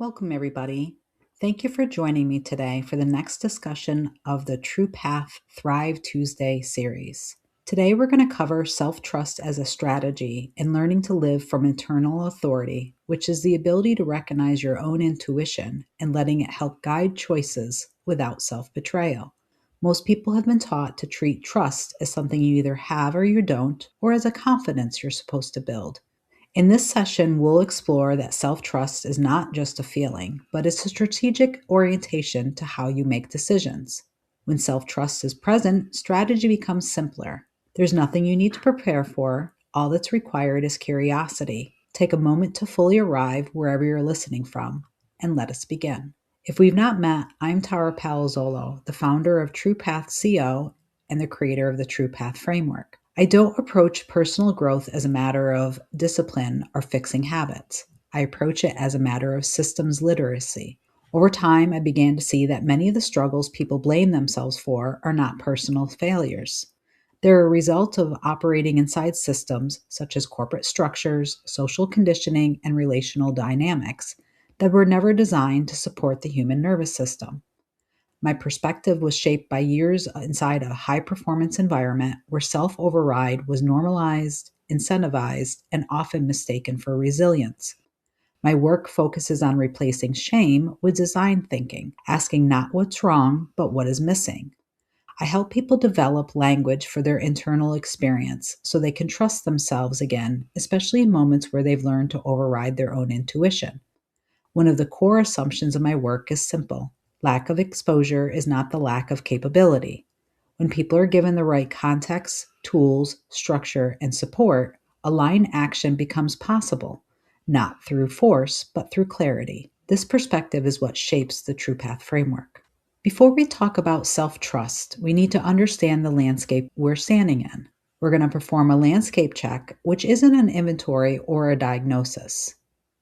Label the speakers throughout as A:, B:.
A: Welcome, everybody. Thank you for joining me today for the next discussion of the True Path Thrive Tuesday series. Today, we're going to cover self-trust as a strategy and learning to live from internal authority, which is the ability to recognize your own intuition and letting it help guide choices without self-betrayal. Most people have been taught to treat trust as something you either have or you don't, or as a confidence you're supposed to build. In this session, we'll explore that self-trust is not just a feeling, but it's a strategic orientation to how you make decisions. When self-trust is present, strategy becomes simpler. There's nothing you need to prepare for. All that's required is curiosity. Take a moment to fully arrive wherever you're listening from, and let us begin. If we've not met, I'm Tara Palazzolo, the founder of True Path CO and the creator of the True Path Framework. I don't approach personal growth as a matter of discipline or fixing habits. I approach it as a matter of systems literacy. Over time, I began to see that many of the struggles people blame themselves for are not personal failures. They're a result of operating inside systems such as corporate structures, social conditioning, and relational dynamics that were never designed to support the human nervous system. My perspective was shaped by years inside a high-performance environment where self-override was normalized, incentivized, and often mistaken for resilience. My work focuses on replacing shame with design thinking, asking not what's wrong, but what is missing. I help people develop language for their internal experience so they can trust themselves again, especially in moments where they've learned to override their own intuition. One of the core assumptions of my work is simple. Lack of exposure is not the lack of capability. When people are given the right context, tools, structure, and support, aligned action becomes possible, not through force, but through clarity. This perspective is what shapes the True Path framework. Before we talk about self-trust, we need to understand the landscape we're standing in. We're going to perform a landscape check, which isn't an inventory or a diagnosis.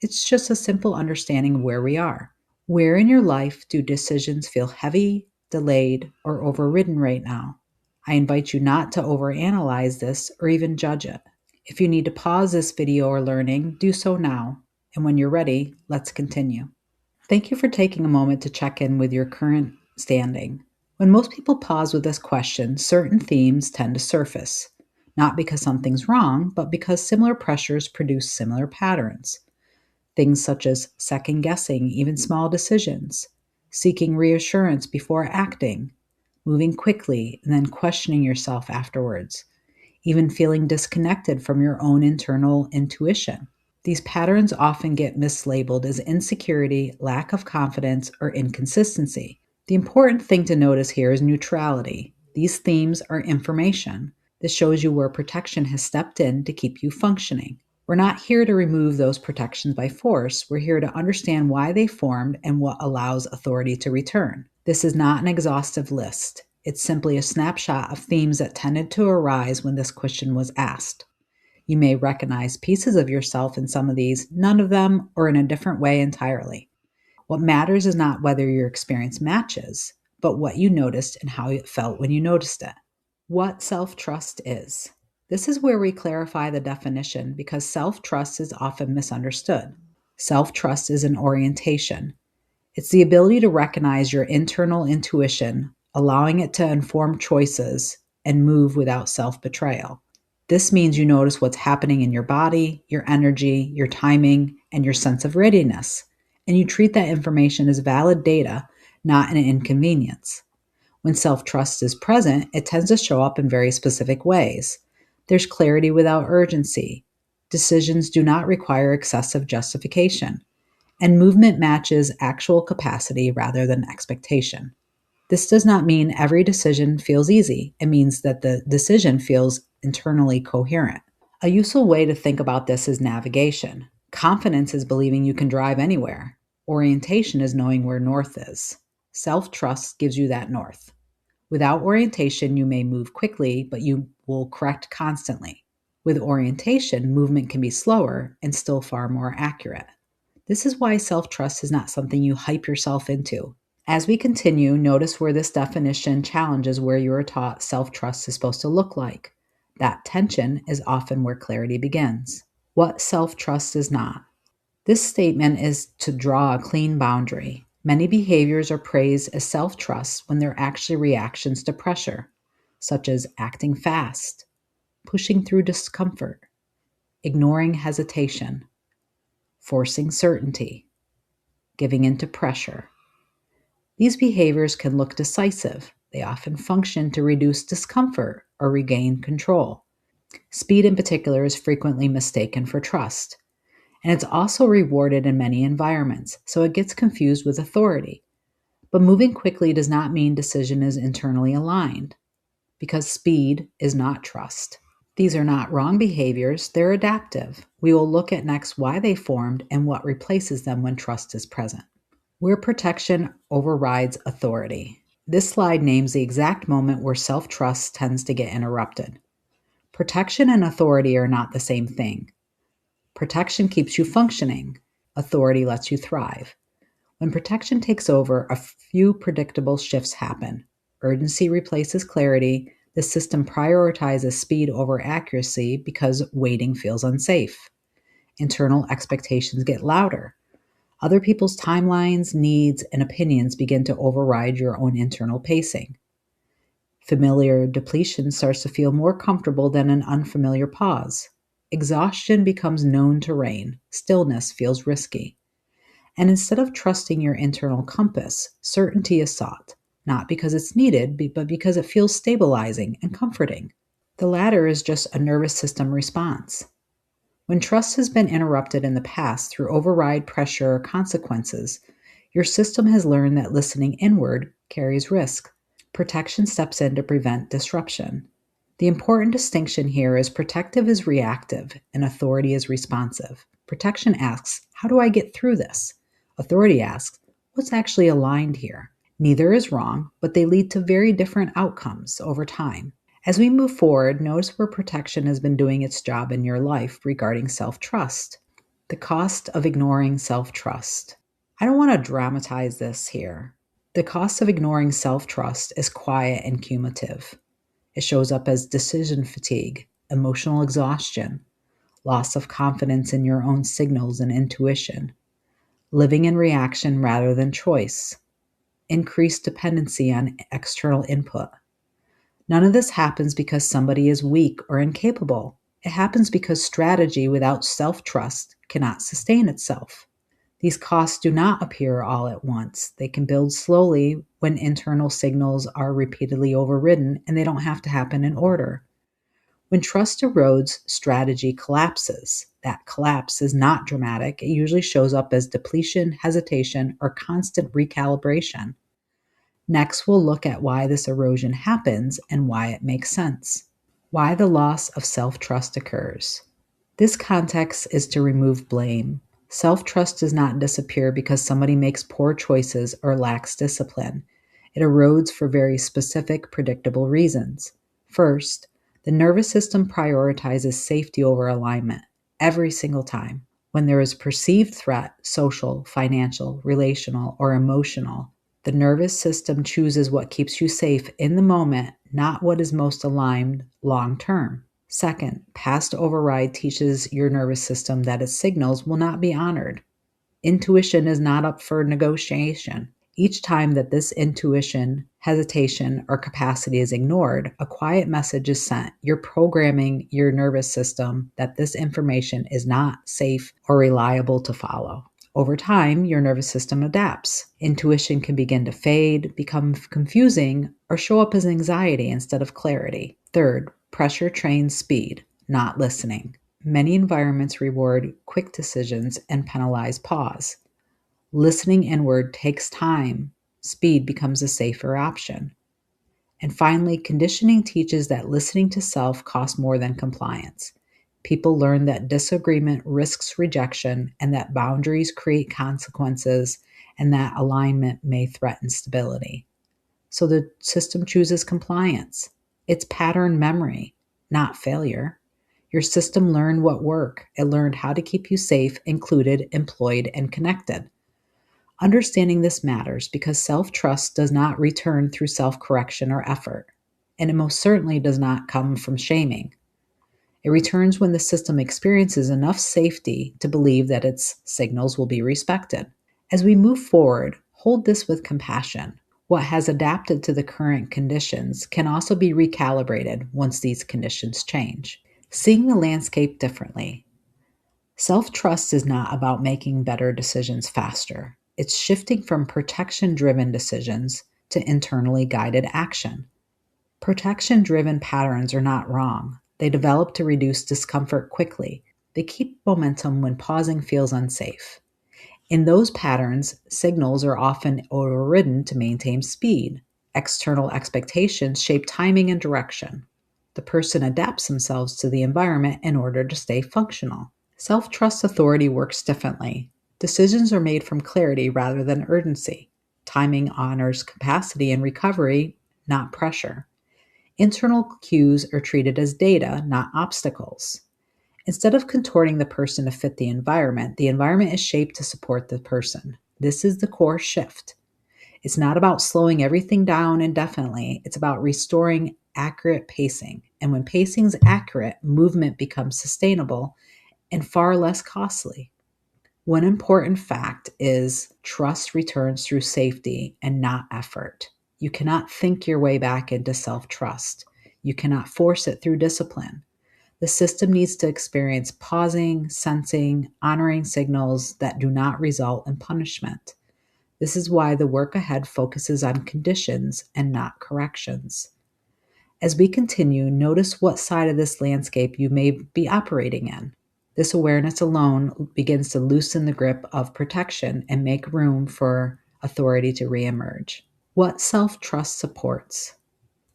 A: It's just a simple understanding of where we are. Where in your life do decisions feel heavy, delayed, or overridden right now? I invite you not to overanalyze this or even judge it. If you need to pause this video or learning, do so now. And when you're ready, let's continue. Thank you for taking a moment to check in with your current standing. When most people pause with this question, certain themes tend to surface. Not because something's wrong, but because similar pressures produce similar patterns. Things such as second-guessing even small decisions, seeking reassurance before acting, moving quickly and then questioning yourself afterwards, even feeling disconnected from your own internal intuition. These patterns often get mislabeled as insecurity, lack of confidence, or inconsistency. The important thing to notice here is neutrality. These themes are information. This shows you where protection has stepped in to keep you functioning. We're not here to remove those protections by force. We're here to understand why they formed and what allows authority to return. This is not an exhaustive list. It's simply a snapshot of themes that tended to arise when this question was asked. You may recognize pieces of yourself in some of these, none of them, or in a different way entirely. What matters is not whether your experience matches, but what you noticed and how it felt when you noticed it. What self-trust is. This is where we clarify the definition because self-trust is often misunderstood. Self-trust is an orientation. It's the ability to recognize your internal intuition, allowing it to inform choices and move without self-betrayal. This means you notice what's happening in your body, your energy, your timing, and your sense of readiness, and you treat that information as valid data, not an inconvenience. When self-trust is present, it tends to show up in very specific ways. There's clarity without urgency. Decisions do not require excessive justification. And movement matches actual capacity rather than expectation. This does not mean every decision feels easy. It means that the decision feels internally coherent. A useful way to think about this is navigation. Confidence is believing you can drive anywhere. Orientation is knowing where north is. Self-trust gives you that north. Without orientation, you may move quickly, but you will correct constantly. With orientation, movement can be slower and still far more accurate. This is why self-trust is not something you hype yourself into. As we continue, notice where this definition challenges where you are taught self-trust is supposed to look like. That tension is often where clarity begins. What self-trust is not. This statement is to draw a clean boundary. Many behaviors are praised as self trust when they're actually reactions to pressure, such as acting fast, pushing through discomfort, ignoring hesitation, forcing certainty, giving in to pressure. These behaviors can look decisive. They often function to reduce discomfort or regain control. Speed, in particular, is frequently mistaken for trust. And it's also rewarded in many environments, so it gets confused with authority. But moving quickly does not mean decision is internally aligned, because speed is not trust. These are not wrong behaviors, they're adaptive. We will look at next why they formed and what replaces them when trust is present. Where protection overrides authority. This slide names the exact moment where self-trust tends to get interrupted. Protection and authority are not the same thing. Protection keeps you functioning. Authority lets you thrive. When protection takes over, a few predictable shifts happen. Urgency replaces clarity. The system prioritizes speed over accuracy because waiting feels unsafe. Internal expectations get louder. Other people's timelines, needs, and opinions begin to override your own internal pacing. Familiar depletion starts to feel more comfortable than an unfamiliar pause. Exhaustion becomes known terrain. Stillness feels risky. And instead of trusting your internal compass, certainty is sought, not because it's needed, but because it feels stabilizing and comforting. The latter is just a nervous system response. When trust has been interrupted in the past through override pressure or consequences, your system has learned that listening inward carries risk. Protection steps in to prevent disruption. The important distinction here is protective is reactive and authority is responsive. Protection asks, how do I get through this? Authority asks, what's actually aligned here? Neither is wrong, but they lead to very different outcomes over time. As we move forward, notice where protection has been doing its job in your life regarding self-trust. The cost of ignoring self-trust. I don't want to dramatize this here. The cost of ignoring self-trust is quiet and cumulative. It shows up as decision fatigue, emotional exhaustion, loss of confidence in your own signals and intuition, living in reaction rather than choice, increased dependency on external input. None of this happens because somebody is weak or incapable. It happens because strategy without self-trust cannot sustain itself. These costs do not appear all at once. They can build slowly when internal signals are repeatedly overridden, and they don't have to happen in order. When trust erodes, strategy collapses. That collapse is not dramatic. It usually shows up as depletion, hesitation, or constant recalibration. Next, we'll look at why this erosion happens and why it makes sense. Why the loss of self-trust occurs. This context is to remove blame. Self-trust does not disappear because somebody makes poor choices or lacks discipline. It erodes for very specific, predictable reasons. First, the nervous system prioritizes safety over alignment every single time. When there is perceived threat, social, financial, relational, or emotional, the nervous system chooses what keeps you safe in the moment, not what is most aligned long term. Second, past override teaches your nervous system that its signals will not be honored. Intuition is not up for negotiation. Each time that this intuition, hesitation, or capacity is ignored, a quiet message is sent. You're programming your nervous system that this information is not safe or reliable to follow. Over time, your nervous system adapts. Intuition can begin to fade, become confusing, or show up as anxiety instead of clarity. Third, pressure trains speed, not listening. Many environments reward quick decisions and penalize pause. Listening inward takes time. Speed becomes a safer option. And finally, conditioning teaches that listening to self costs more than compliance. People learn that disagreement risks rejection and that boundaries create consequences and that alignment may threaten stability. So the system chooses compliance. It's pattern memory, not failure. Your system learned what worked. It learned how to keep you safe, included, employed, and connected. Understanding this matters because self-trust does not return through self-correction or effort, and it most certainly does not come from shaming. It returns when the system experiences enough safety to believe that its signals will be respected. As we move forward, hold this with compassion. What has adapted to the current conditions can also be recalibrated once these conditions change. Seeing the landscape differently. Self-trust is not about making better decisions faster. It's shifting from protection-driven decisions to internally guided action. Protection-driven patterns are not wrong. They develop to reduce discomfort quickly. They keep momentum when pausing feels unsafe. In those patterns, signals are often overridden to maintain speed. External expectations shape timing and direction. The person adapts themselves to the environment in order to stay functional. Self-trust authority works differently. Decisions are made from clarity rather than urgency. Timing honors capacity and recovery, not pressure. Internal cues are treated as data, not obstacles. Instead of contorting the person to fit the environment is shaped to support the person. This is the core shift. It's not about slowing everything down indefinitely, it's about restoring accurate pacing. And when pacing's accurate, movement becomes sustainable and far less costly. One important fact is trust returns through safety and not effort. You cannot think your way back into self-trust. You cannot force it through discipline. The system needs to experience pausing, sensing, honoring signals that do not result in punishment. This is why the work ahead focuses on conditions and not corrections. As we continue, notice what side of this landscape you may be operating in. This awareness alone begins to loosen the grip of protection and make room for authority to reemerge. What self-trust supports?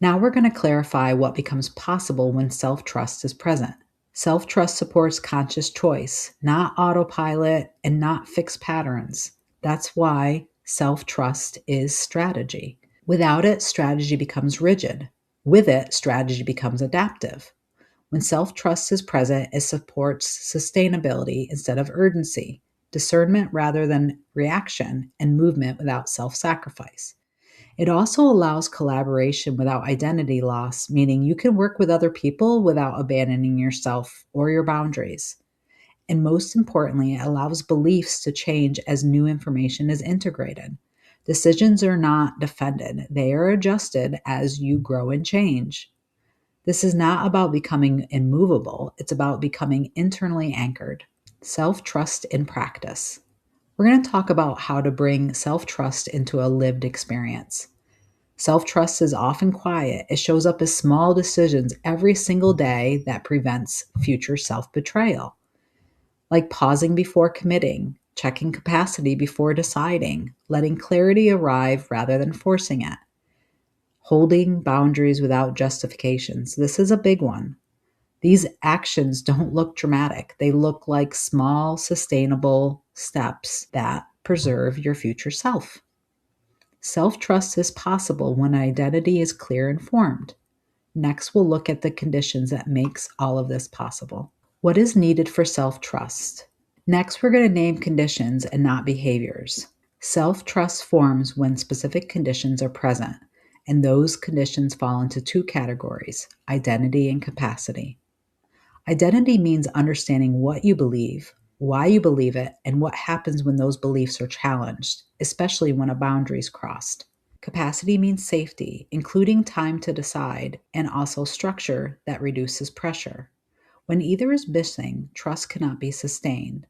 A: Now we're going to clarify what becomes possible when self-trust is present. Self-trust supports conscious choice, not autopilot and not fixed patterns. That's why self-trust is strategy. Without it, strategy becomes rigid. With it, strategy becomes adaptive. When self-trust is present, it supports sustainability instead of urgency, discernment rather than reaction, and movement without self-sacrifice. It also allows collaboration without identity loss, meaning you can work with other people without abandoning yourself or your boundaries. And most importantly, it allows beliefs to change as new information is integrated. Decisions are not defended, they are adjusted as you grow and change. This is not about becoming immovable, it's about becoming internally anchored. Self-trust in practice. We're going to talk about how to bring self-trust into a lived experience. Self-trust is often quiet. It shows up as small decisions every single day that prevents future self-betrayal, like pausing before committing, checking capacity before deciding, letting clarity arrive rather than forcing it, holding boundaries without justifications. This is a big one. These actions don't look dramatic. They look like small, sustainable steps that preserve your future self. Self-trust is possible when identity is clear and formed. Next, we'll look at the conditions that makes all of this possible. What is needed for self-trust? Next, we're going to name conditions and not behaviors. Self-trust forms when specific conditions are present, and those conditions fall into two categories: identity and capacity. Identity means understanding what you believe, why you believe it, and what happens when those beliefs are challenged, especially when a boundary is crossed. Capacity means safety, including time to decide, and also structure that reduces pressure. When either is missing, trust cannot be sustained.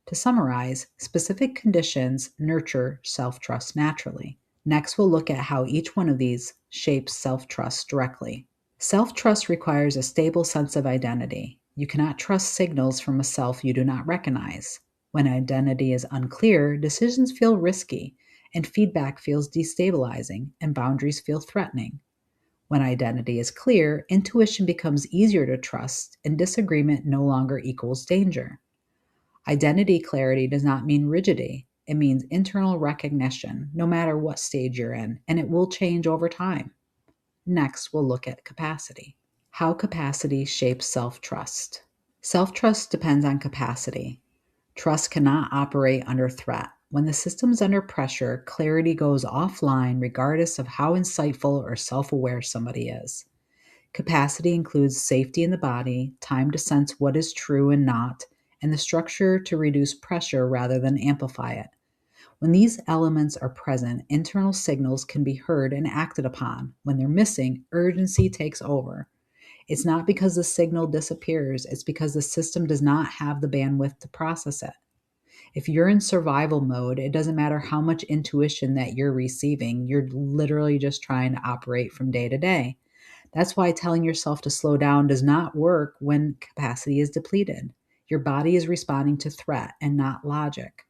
A: To summarize, specific conditions nurture self-trust naturally. Next, we'll look at how each one of these shapes self-trust directly. Self-trust requires a stable sense of identity. You cannot trust signals from a self you do not recognize. When identity is unclear, decisions feel risky, and feedback feels destabilizing, and boundaries feel threatening. When identity is clear, intuition becomes easier to trust, and disagreement no longer equals danger. Identity clarity does not mean rigidity. It means internal recognition, no matter what stage you're in, and it will change over time. Next, we'll look at capacity. How capacity shapes self-trust. Self-trust depends on capacity. Trust cannot operate under threat. When the system's under pressure, clarity goes offline regardless of how insightful or self-aware somebody is. Capacity includes safety in the body, time to sense what is true and not, and the structure to reduce pressure rather than amplify it. When these elements are present, internal signals can be heard and acted upon. When they're missing, urgency takes over. It's not because the signal disappears, it's because the system does not have the bandwidth to process it. If you're in survival mode, it doesn't matter how much intuition that you're receiving, you're literally just trying to operate from day to day. That's why telling yourself to slow down does not work when capacity is depleted. Your body is responding to threat and not logic.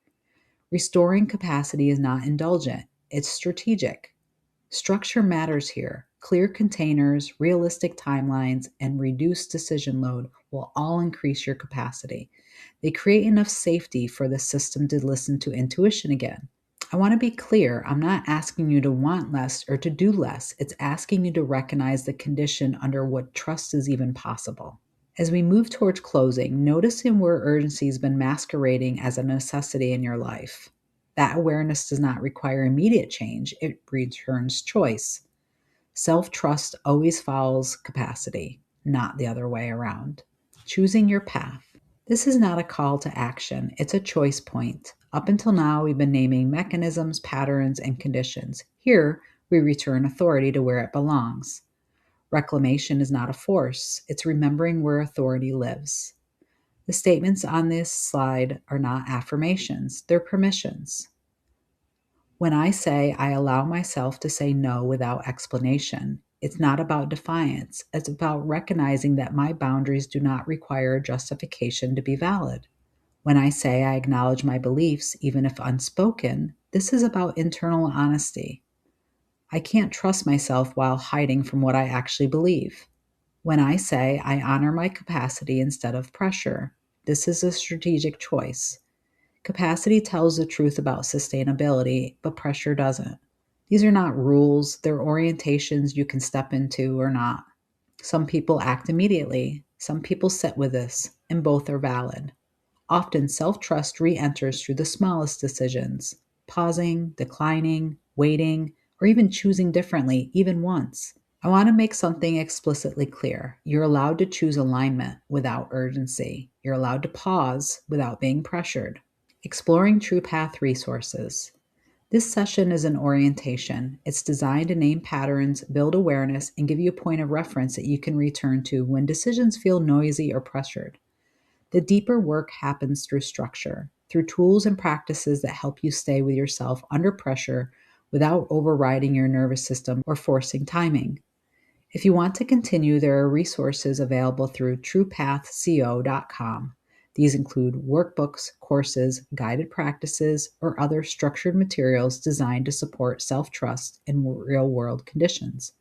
A: Restoring capacity is not indulgent, it's strategic. Structure matters here. Clear containers, realistic timelines, and reduced decision load will all increase your capacity. They create enough safety for the system to listen to intuition again. I want to be clear. I'm not asking you to want less or to do less. It's asking you to recognize the condition under what trust is even possible. As we move towards closing, noticing where urgency has been masquerading as a necessity in your life. That awareness does not require immediate change, it returns choice. Self-trust always follows capacity, not the other way around. Choosing your path. This is not a call to action, it's a choice point. Up until now, we've been naming mechanisms, patterns, and conditions. Here, we return authority to where it belongs. Reclamation is not a force, it's remembering where authority lives. The statements on this slide are not affirmations, they're permissions. When I say I allow myself to say no without explanation, it's not about defiance. It's about recognizing that my boundaries do not require justification to be valid. When I say I acknowledge my beliefs, even if unspoken, this is about internal honesty. I can't trust myself while hiding from what I actually believe. When I say I honor my capacity instead of pressure, this is a strategic choice. Capacity tells the truth about sustainability, but pressure doesn't. These are not rules, they're orientations you can step into or not. Some people act immediately, some people sit with this, and both are valid. Often self-trust re-enters through the smallest decisions, pausing, declining, waiting, or even choosing differently, even once. I want to make something explicitly clear. You're allowed to choose alignment without urgency. You're allowed to pause without being pressured. Exploring True Path resources. This session is an orientation. It's designed to name patterns, build awareness, and give you a point of reference that you can return to when decisions feel noisy or pressured. The deeper work happens through structure, through tools and practices that help you stay with yourself under pressure without overriding your nervous system or forcing timing. If you want to continue, there are resources available through truepathco.com. These include workbooks, courses, guided practices, or other structured materials designed to support self-trust in real-world conditions.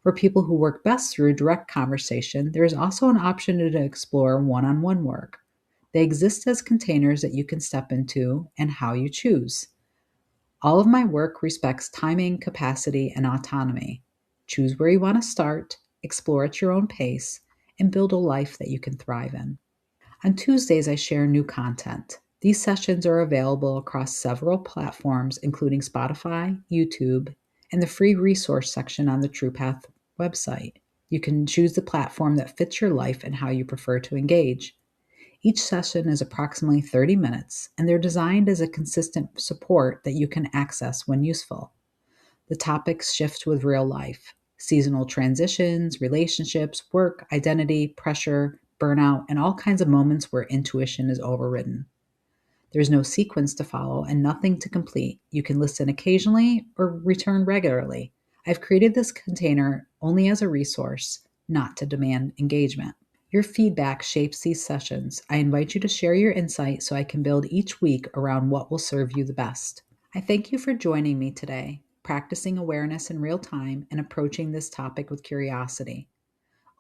A: For people who work best through direct conversation, there is also an option to explore one-on-one work. They exist as containers that you can step into and how you choose. All of my work respects timing, capacity, and autonomy. Choose where you want to start, explore at your own pace, and build a life that you can thrive in. On Tuesdays, I share new content. These sessions are available across several platforms, including Spotify, YouTube, and the free resource section on the TruePath website. You can choose the platform that fits your life and how you prefer to engage. Each session is approximately 30 minutes, and they're designed as a consistent support that you can access when useful. The topics shift with real life: seasonal transitions, relationships, work, identity, pressure, burnout, and all kinds of moments where intuition is overridden. There's no sequence to follow and nothing to complete. You can listen occasionally or return regularly. I've created this container only as a resource, not to demand engagement. Your feedback shapes these sessions. I invite you to share your insight so I can build each week around what will serve you the best. I thank you for joining me today, practicing awareness in real time and approaching this topic with curiosity.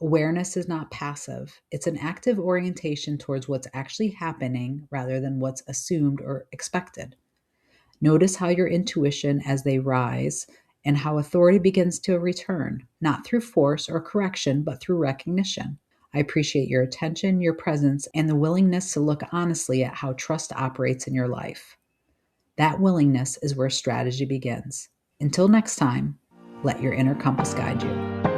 A: Awareness is not passive. It's an active orientation towards what's actually happening rather than what's assumed or expected. Notice how your intuition as they rise and how authority begins to return, not through force or correction, but through recognition. I appreciate your attention, your presence, and the willingness to look honestly at how trust operates in your life. That willingness is where strategy begins. Until next time, let your inner compass guide you.